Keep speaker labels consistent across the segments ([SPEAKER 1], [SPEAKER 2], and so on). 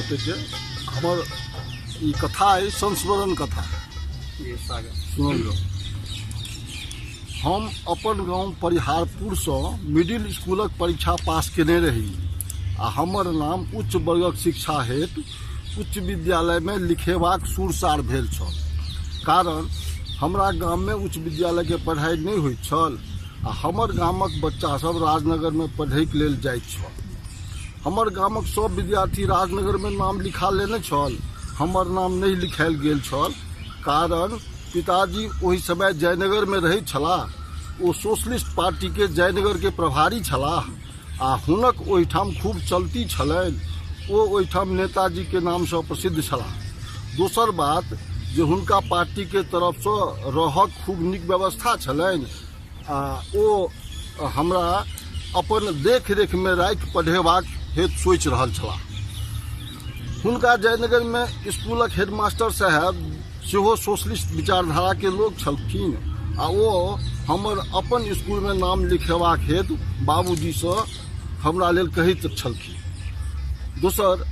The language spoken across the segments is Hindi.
[SPEAKER 1] के हमर ई कथा है संस्मरण कथा सुन लो। हम अपन गांव परिहारपुर से मिडिल स्कूलक परीक्षा पास केने रही आ हमर नाम उच्च वर्गक शिक्षा हेतु उच्च विद्यालय में लिखेबाक सुरसार भेल छल। कारण हमरा गाम में उच्च विद्यालय के पढ़ाई नहीं होइत छल आ हमर गामक बच्चा सब राजनगर में पढ़ै के लेल जाइत छल। हमर गामक सब विद्यार्थी राजनगर में नाम लिखा लेने छल, हमर नाम नहीं लिखायल गेल छल। कारण पिताजी ओहि समय जयनगर में रहै छलाह। ओ सोशलिस्ट पार्टी के जयनगर के प्रभारी छलाह आ हुनक ओहिठाम खूब चलती छलनि। ओ ओहिठाम नेताजी के नाम से प्रसिद्ध छलाह। दोसर बात जे हुनका पार्टी के तरफ से रहक खूब नीक व्यवस्था छलनि आ ओ हमरा अपन देख रेख में राखि पढ़ेबाक हेतु सोचि रहल छलाह। हुनका जयनगर में स्कूलक हेडमास्टर साहब सेहो सोशलिस्ट विचारधारा के लोग छलखिन आ ओ हमर अपन स्कूल में नाम लिखेबाक हेतु बाबूजी से हमरा लेल कहैत छलखिन। दोसर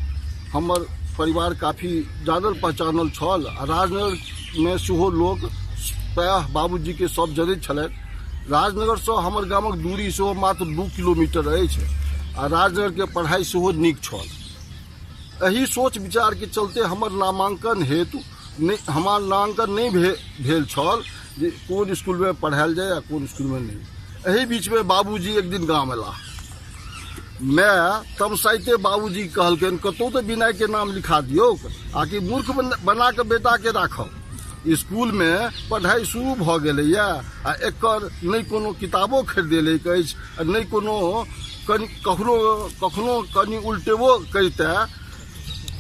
[SPEAKER 1] हमर परिवार काफ़ी जानल पहचानल छल आ राजनगर में सेहो लोग प्रायः बाबूजी के सब जनैत छलथि। राजनगर से हमर गामक दूरी सेहो मात्र 2 किलोमीटर अछि आ राजनगर के पढ़ाई सेहो नीक छल। एही सोच विचार के चलते हमर नामांकन हेतु हमार नामांकन नहीं भेल छल जे कोन स्कूल में पढ़ायल जाए आ कोन स्कूल में नहीं। एही बीच में बाबूजी एक दिन गाँव अयलाह। मैं तमसाइते बाबूजी कहलखिन कतौ तो विनय के नाम लिखा दियो आकि मूर्ख बना के बेटा के राखब। स्कूल में पढ़ाई शुरू भ गेलैए आ एकर नहीं कोनो किताबो खरीदेलैक अछि आ नहीं कोनो कखनो कनि उल्टेबो करिते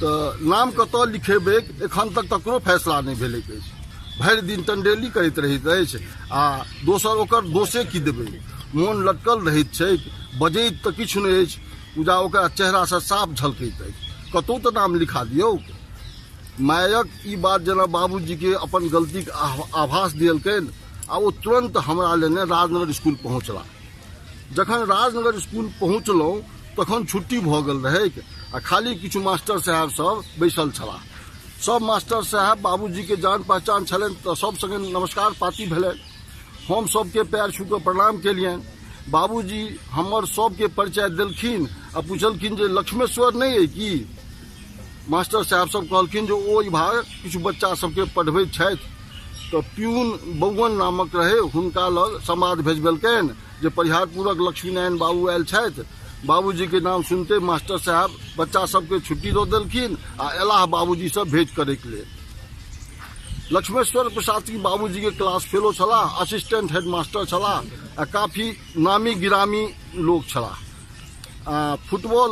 [SPEAKER 1] तो नाम कतऽ लिखेबै एखन तक ककरो फैसला नहीं भेलैक अछि। भरि दिन टंडेली करैत रहैत अछि आ दोसर ओकर दोषे की देबै। मोन लटकल रहैत छै, बजैत तऽ किछु नहीं अछि, पूजा ओकरा चेहरा से साफ झलकैत अछि। कतौ तो नाम लिखा दियौ। मायक ई बात जेना बाबूजी के अपन गलती के आभास दिलकनि आ ओ तुरंत हमरा लेने राजनगर स्कूल पहुँचला। जखन राजनगर स्कूल पहुँचलहुँ तखन छुट्टी भऽ गेल रहैक आ खाली किछु मास्टर साहब सब बैसल छलाह। सब मास्टर साहब बाबूजी के जान पहचान छलनि तऽ सब संगे नमस्कार पाती भेलनि। हम सबके पैर छू कऽ प्रणाम केलियनि। बाबूजी हमर सबके परिचय देलखिन आ पूछलखिन जे लक्ष्मेश्वर नहीं है कि। मास्टर साहब सब कहलखिन जे ओ भाग किछु बच्चा सबके पढ़बैत छथि तऽ प्यून बौवन नामक रहे हुनका लग समाद भेजबेलकनि जे परिहारपुरक लक्ष्मीनारायण बाबू आयल छथि। बाबूजी के नाम सुनते मास्टर साहब बच्चा सबके छुट्टी दऽ देलखिन आ एलाह बाबूजी से भेंट करे के लेल। लक्ष्मेश्वर प्रसाद जी बाबूजी के क्लास फेलो छलाह, असिस्टेंट हेडमास्टर छलाह आ काफ़ी नामी गिरामी लोग छलाह। फुटबॉल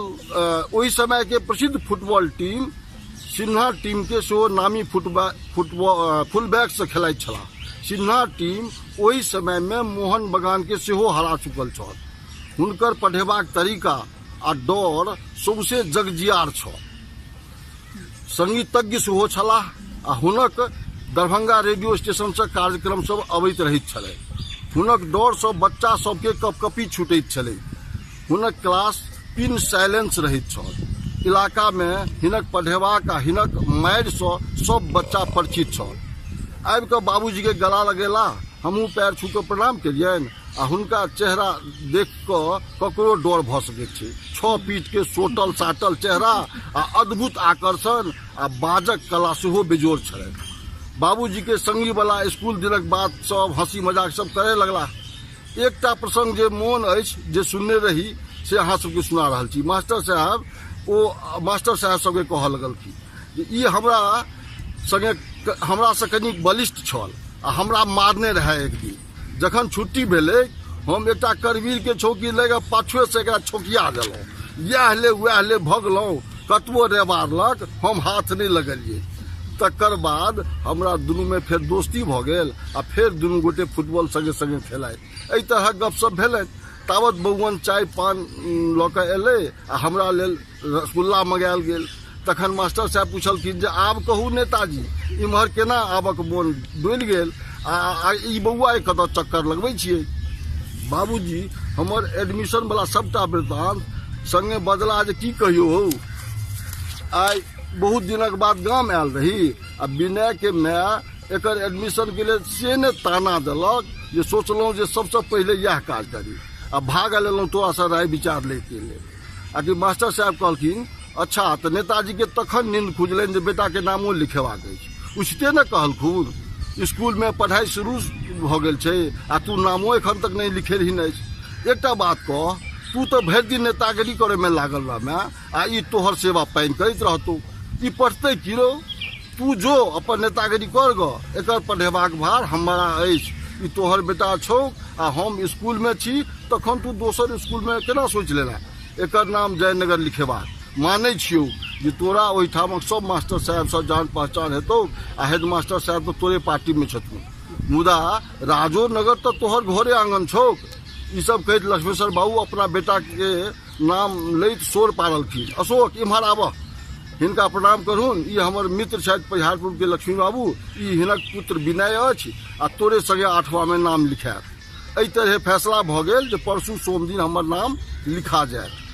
[SPEAKER 1] ओहि समय के प्रसिद्ध फुटबॉल टीम सिन्हा टीम के सेहो नामी फुलबैक से खेलाइत छलाह। सिन्हा टीम ओहि समय में मोहन बगान के सेहो हरा चुकल छल। हुनकर पढ़ेबाक तरीका आ डर सौंसे जगजियार छल। संगीतज्ञ सेहो छलाह आ हुनक दरभंगा रेडियो स्टेशन से कार्यक्रम सब अबैत रहैत छलै। हुनक डर से बच्चा सबके कपकपी छूटैत छलै। हुनक क्लास पिन साइलेंस रहैत छल। इलाका में हिनक पढ़ेबाक आ हिनक मारि से सब बच्चा परिचित छल। आबि कऽ बाबूजी के गला लगेला, हमहूँ पैर छू कऽ प्रणाम केलियनि आ हुनका चेहरा देख कऽ ककरो डर भऽ सकैत छै। 6 फीट के सोटल साटल चेहरा आ अद्भुत आकर्षण आ बाजक कला सेहो बेजोड़ छलनि। बाबूजी के संगी वाला स्कूल दिनक बात सब हंसी मजाक सब करे लगला। एकटा प्रसंग जे मोन अछि जे सुनने रही से अहाँ सबके सुना रहल छी। मास्टर साहब सबके कहऽ लगलखिन जे ई हमरा से कनि बलिष्ठ छल आ हमरा मारने रहे एक दिन। जखन छुट्टी भेलै हम एकटा करवीर के चौकी लेके पाछुए से एकरा छोकिया देलहुँ। वएह ले भगलहुँ, कतबो रे मारलक हम हाथ नहीं लगलिए। तकर बाद हमरा दुनू में फेर दोस्ती भऽ गेल आ फेर दुनू गोटे फुटबॉल संगे संगे खेलाइ। एहि तरह गपशप भेलै। तावत बौवन चाय पान लऽ कऽ एलै आ हमरा लेल रसगुल्ला मंगायल गेल। तखन मास्टर साहब पूछलखिन जे आब कहू नेताजी इम्हर केना आबक मोन डोलि गेल आ ई बौआ कतऽ चक्कर लगबै छियै। बाबूजी हमर एडमिशन वाला सबटा वृत्तांत संगे बदला जे की कहियो हो। आई बहुत दिनक बाद गाम आयल रही आ विनय के माय एकर एडमिशन के लिए से ने ताना दिलक जे सोचलहुँ जे सबसे पहले यह काज करी आ भागल एलहुँ तोरा से राय विचार लेके लेल। आ कि मास्टर साहब कहलखिन अच्छा तो नेताजी के तखन नींद खुजलनि जे बेटा के नामो लिखेबाक अछि। उचिते ने कहलखुन स्कूल में पढ़ाई शुरू भ गेल छै आ तू नामो एखन तक नहीं लिखेलही अछि। एकटा बात कह, तू तो भरि दिन नेतागिरी करे में लागल रह आ ई तोहर सेवा पानि करैत रहतौ, ई पढ़तै की रो? तू जो अपन नेतागिरी कर ग, एकर पढ़ेबाक भार हमरा अछि। ई तोहर बेटा छौ आ हम स्कूल में छी, तखन तू दोसर स्कूल में केना सोच लेला एकर नाम जयनगर लिखेबाक। मानै छियौ जे तोरा ओहिठामक सब मास्टर साहब से जान पहचान हेतौ आ हेडमास्टर साहब तो तोरे पार्टी में छथुन, मुदा राजो नगर तो तोहर घरे आंगन छौ। ई सब कहैत लक्ष्मेश्वर बाबू अपना बेटा के नाम लैत शोर पारलखिन। अशोक इम्हर आबह, हिनका प्रणाम करूँ। ई हमर मित्र छथि परिहारपुर के लक्ष्मी बाबू, ई हिनक पुत्र विनय अछि आ तोरे संगे 8वां में नाम लिखायत। एहि तरह फैसला भ गेल जे परसू सोम दिन हमर नाम लिखा जायत।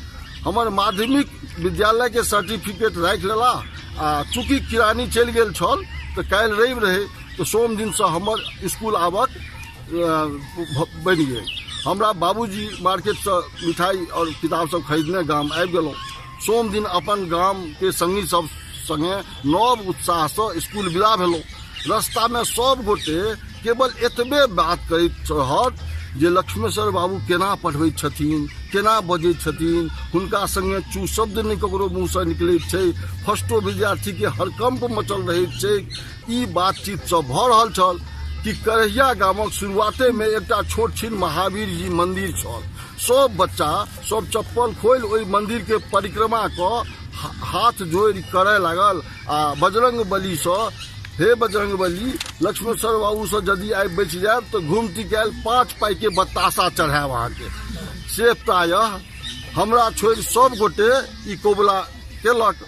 [SPEAKER 1] हमर माध्यमिक विद्यालय के सर्टिफिकेट राखि लेला आ चूँकि किरानी चलि गेल छल तो काल्हि रवि रहे तो सोम दिन से हमर स्कूल आबक बनि गेल। हमरा बाबूजी मार्केट से मिठाई और किताब सब खरीदने गाम आबि गेलहुँ। सोम दिन अपन गाम के संगी सब संगे नव उत्साह से स्कूल विदा भेलहुँ। रास्ता में सब गोटे केवल एतबे बात करैत रहत जे लक्ष्मेश्वर बाबू केना पढ़बैत छथिन, केना बजैत छथिन, हुनका संगे चू शब्द नहीं ककरो मुँह से निकलैत छै, फर्स्टो विद्यार्थी के हरकंप मचल रहैत छै। ई बातचीत सब भ रहल छल कि करहिया गामक शुरुआते में एकटा छोट छिन महावीर जी मंदिर छल। सब बच्चा सब चप्पल खोल ओहि मंदिर के परिक्रमा क हाथ जोड़ करे लागल आ बजरंग बली से हे बजरंग बली लक्ष्मेश्वर बाबू से यदि आई बच जाए तो घूमती कैल 5 पाई के बतासा चढ़ाए वहां के से प्रायः हमरा छोड़ सब गोटे ई कोबला केलक।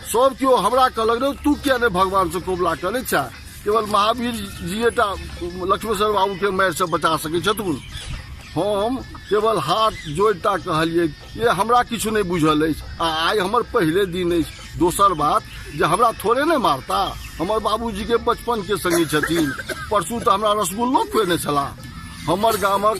[SPEAKER 1] सब क्यों हमरा कहलक रे तू क्या ने भगवान से कोबला करे छा, केवल महावीर जीटा लक्ष्मेश्वर बाबू के मार से बचा सके छथुन। हम केवल हाथ जोड़ता कहलिए ये हमरा किछु नहीं बुझल अछि आ आई हमर पहले दिन अछि। दोसर बात जे हमरा थोड़े नहीं मारता, हमर बाबूजी के बचपन के संगी छथिन। परसू तो हमरा रसगुल्लो खुएने छला। हमर गामक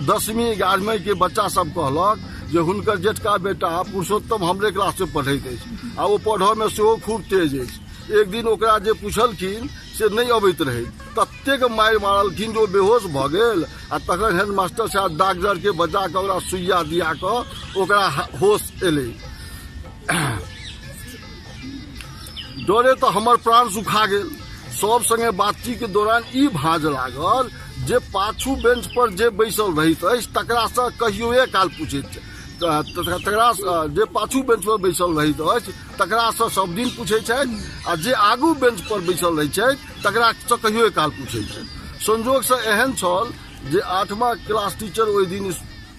[SPEAKER 1] 10वीं 11वीं के बच्चा सब कहलक जे हुनकर जेठका बेटा पुरुषोत्तम हमरे क्लास में पढ़ैत अछि आ वो पढ़ऽ में सेहो खूब तेज अछि। एक दिन ओकरा जे पूछलखिन से नहीं अबैत रहे, ततेक मारि मारलखिन जो बेहोश भ गेल आ तखन हेडमास्टर साहब डॉक्टर के बजा के ओकरा सुइया दिया के ओकरा होश एले। डरे तो हमर प्राण सुखा गेल। सब संगे बातचीत के दौरान ई भांज लागल जे पाछू बेंच पर जे बैसल रहित अछि तकरा से कहियो एक काल पूछैत तकरा जे पाछू बेंच पर बैसल रहित अछि तकरा से सब दिन पूछे छथि आ जे आगू बेंच पर बैसल रहै छथि तकरा से कहियो एक काल पूछे छथि। संजोग से एहन छल जे 8वां क्लास टीचर ओहि दिन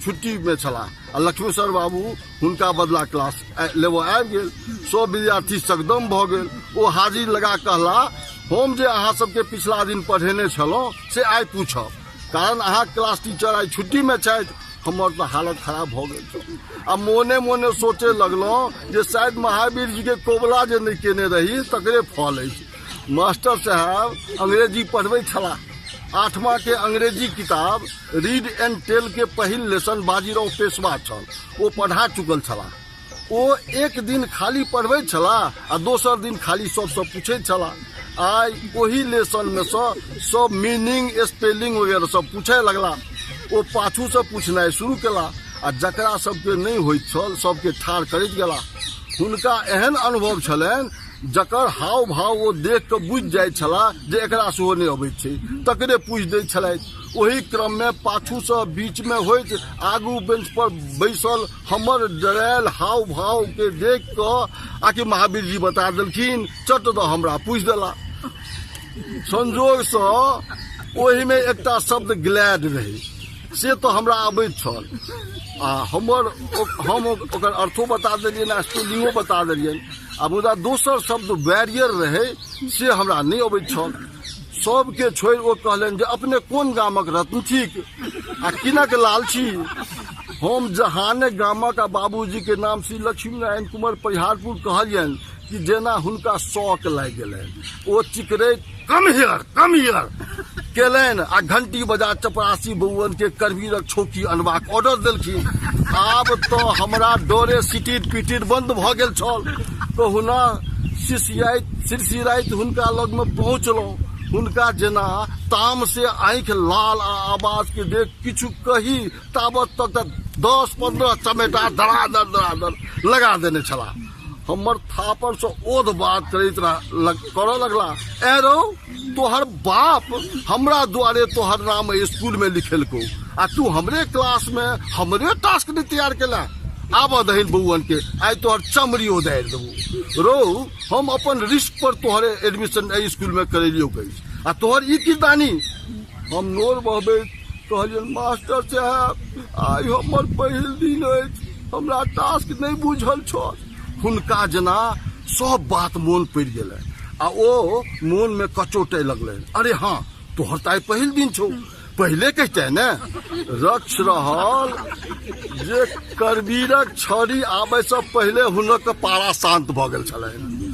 [SPEAKER 1] छुट्टी में छला आ लक्ष्मेश्वर बाबू हुनका बदला क्लास लेबो आबि गेल। सब विद्यार्थी सकदम भ गेल। ओ हाजिर लगा कहला हम जे अहाँ सबके पिछला दिन पढ़ेने छलहुँ से आइ पूछब, कारण अहाँ क्लास टीचर आइ छुट्टी में छथि। हमर तो हालत खराब भ गेल। आ मोने मोने सोचे लगलहुँ जे शायद महावीर जी के कोबला जे नहीं केने रही तकरे फल अछि। मास्टर साहब अंग्रेजी पढ़बै छला। 8वां के अंग्रेजी किताब रीड एंड टेल के पहिल लेसन बाजीराव पेशवा छल, वो पढ़ा चुकल छला। वो एक दिन खाली पढ़बै छला आ दोसर दिन खाली सबसे पूछे छला। आई वही लेसन में सब मीनिंग स्पेलिंग वगैरह सब पूछे लगला। वो पाछू से पूछनाइ शुरू केला आ जकरा सबके नहीं होइत छल सबके ठाड़ करैत गेला। हुनका एहन अनुभव छलनि जकर हाव भाव वो देख के बुझ जाय छला जे एकरा सेहो नहीं अबैत छै, तकरे पूछ दै छलथि। ओही क्रम में पाछू से बीच में होइत आगू बेंच पर बैसल हमर डरायल हाव भाव के देख के आकि महावीर जी बता देलखिन, चट दो हमरा पूछ देला। संजोग से ओही में एकटा शब्द ग्लैड रहे से तो हमरा अबैत छल आ हम ओकर अर्थो बता देलियन आ स्पेलिंगो बता देलियन आ मुदा दोसर शब्द बैरियर रहे से हमरा नहीं अबैत छल। सबके छोड़ ओ कहलन जे अपने कोन गामक रत्न थिक आ किनक लाल छी। हम जहाने गामक आ बाबूजी के नाम श्री लक्ष्मी नारायण कुमार परिहारपुर कहलियन कि जेना हुनका शौक लागि गेलनि, ओ चिकरैत कम हियर केलनि आ घंटी बजा चपरासी बउअन के करवीरक छौकी अनबाक ऑर्डर देलखिन। आब तो हमरा डोरे सिटिट पिटिट बंद भ गेल छल। कहुना सिरसिराइत हुनका लग में पहुँचलहुँ। हुनका जेना ताम से आँख लाल आ आवाज के देख किछु कही ताबत तक 10-15 चमेटा धड़ाधड़ लगा देने छला। हमर थापर से ओध बात करऽ लगला, एरो तोहर बाप हमरा द्वारे तोहर नाम स्कूल में लिखेलको आ तू हमरे क्लास में हमरे टास्क नहीं तैयार केला। आब दहिन बउअन के आई तोहर चमड़ी उदारि देबू। रो हम अपन रिस्क पर तोहरे एडमिशन स्कूल में करेलियो गई आ तोहर ई किरदानी। हम नोर बहबे कहलियन, मास्टर साहब आई हमर पहिल दिन अछि, हमरा टास्क नहीं बुझल छल। हुनका जेना सब बात मोन पड़ि गेलै आ ओ मोन में कचोटे लगलै। अरे हाँ, तोहर तो आई पहिल दिन छौ, पहले कहते ने। रक्ष रहल जे करवीरक छड़ी आबे से पहले हुनक पारा शांत भ गेल छलनि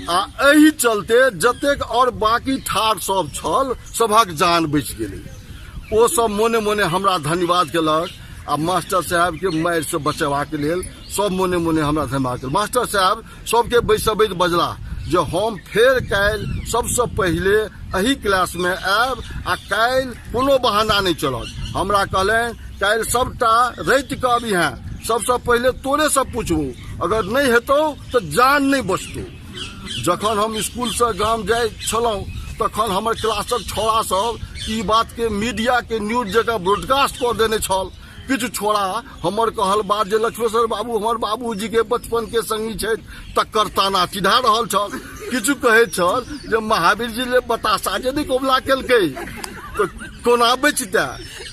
[SPEAKER 1] आ एही चलते जतेक और बाकी ठाढ़ सब छल सभक जान बचि गेलै। ओ सब मोने मोने हमरा धन्यवाद केलक आ मास्टर साहब के मारि से बचेबा के लेल सब मोने मोने हमरा धन्यवाद केलक। मास्टर साहब सबके बैसबैत बजला जे हम फेर काल्हि सबसे पहले एही क्लास में आयब आ काल्हि कोनो बहाना नहीं चलत। हमरा कहलनि काल्हि सबटा रति के अबिहें, सबसे पहले तोरे से पूछबू, अगर नहीं हेतौ तो जान नहीं बचतौ। जखन हम स्कूल से गाम जाय छलहुँ तखन हमर क्लासक छोड़ा सब ई बात के मीडिया के न्यूज जगह ब्रॉडकास्ट कर देने छल। किछु छोड़ा हमर कहल बात जे लक्ष्मेश्वर बाबू हमर बाबूजी के बचपन के संगी छथि तकर ताना चिढ़ा रहल छल। किछु कहै छल जे महावीर जी ले बतासा जे नहीं कबूला केलकै तो कोना बचतै।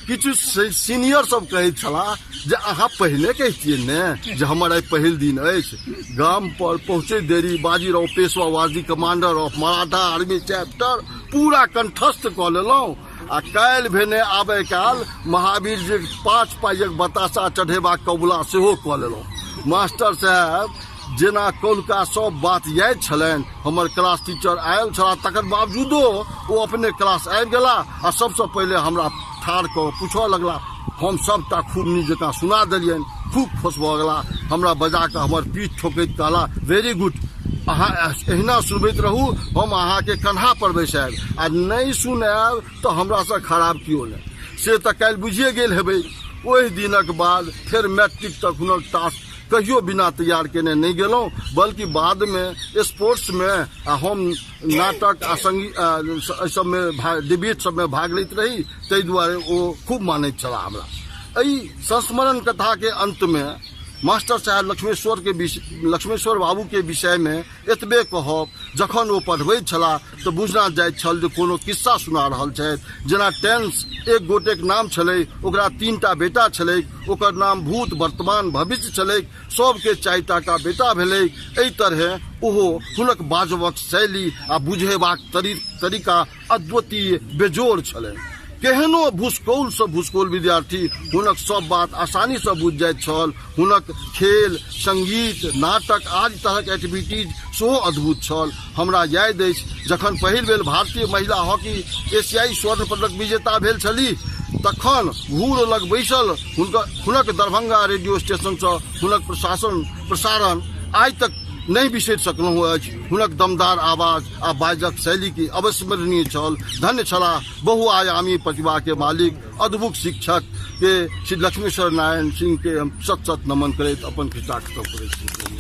[SPEAKER 1] किछु सीनियर सब कहै छलाह जे अहाँ पहले कहतियै ने जे हमर आई पहिल दिन अछि। गाम पर पहुँचे देरी बाजीराव पेशवा वाजी commander of Maratha army chapter पूरा कंठस्थ कऽ लेलहुँ आ काल्हि भेने आबे काल महावीर जी 5 पाइक बतासा चढ़ेबा कबूला सेहो कऽ लेलहुँ। मास्टर साहब जेना कौलका सब बात याद छलनि। हमर क्लास टीचर आयल छला तकर बावजूदो ओ अपने क्लास आबि गेला आ सबसे पहले हमरा ठाड़ कऽ पूछऽ लगला। हम सबटा खूब नीक जकाँ सुना देलियनि। खूब खुश भऽ गेला, हमरा बजा कऽ हमर पीठ ठोकैत कहला, वेरी गुड, अहाँ एहिना सुनबैत रहू, हम अहाँके कन्हा पर बैसायब आ नहीं सुनायब तो हमरा से खराब कियो नहीं। से तऽ काल्हि बुझिए गेल हेबै। ओहि दिनक बाद फेर मैट्रिक तक हुनक टास्क कहियो बिना तैयार केने नहीं गेलहुँ, बल्कि बाद में स्पोर्ट्स में हम नाटक आ संगीत सब में डिबेट सब में भाग लैत रही, ताहि दुआरे ओ खूब मानैत छला हमरा। एहि संस्मरण कथा के अंत में मास्टर साहब लक्ष्मेश्वर बाबू के विषय में एतबे कहब, जखन ओ पढ़बैत छला तो बुझना जाइत छल जे कोनो किस्सा सुना रहल छथि। जेना टेंस एक गोटेक नाम छलै, ओकरा 3टा बेटा छलै, ओकर नाम भूत वर्तमान भविष्य छलै, सबके 4टा का बेटा भेलै। एहि तरह ओहो हुनक बाजबक शैली आ बुझेबाक तरीका अद्वितीय बेजोड़ छलै। केहनो भूसकौल से भूसकौल विद्यार्थी हुनक सब बात आसानी से बुझ जाइत छल। हुनक खेल संगीत नाटक आदि तरहक एक्टिविटीज सेहो अद्भुत छल। हमरा याद अछि जखन पहिल बेर भारतीय महिला हॉकी एशियाई स्वर्ण पदक विजेता भेल छलीह तखन घूर लग बैसल हुनक दरभंगा रेडियो स्टेशन से हुनक प्रसारण आइ तक नहीं बिसरि सकलहुँ अछि। हुनक दमदार आवाज आ बाजक शैली की अविस्मरणीय छल। धन्य छलाह बहुआयामी प्रतिभा के मालिक अद्भुत शिक्षक के श्री लक्ष्मेश्वर नारायण सिंह के हम सत नमन करैत अपन कृतज्ञता करैत छी।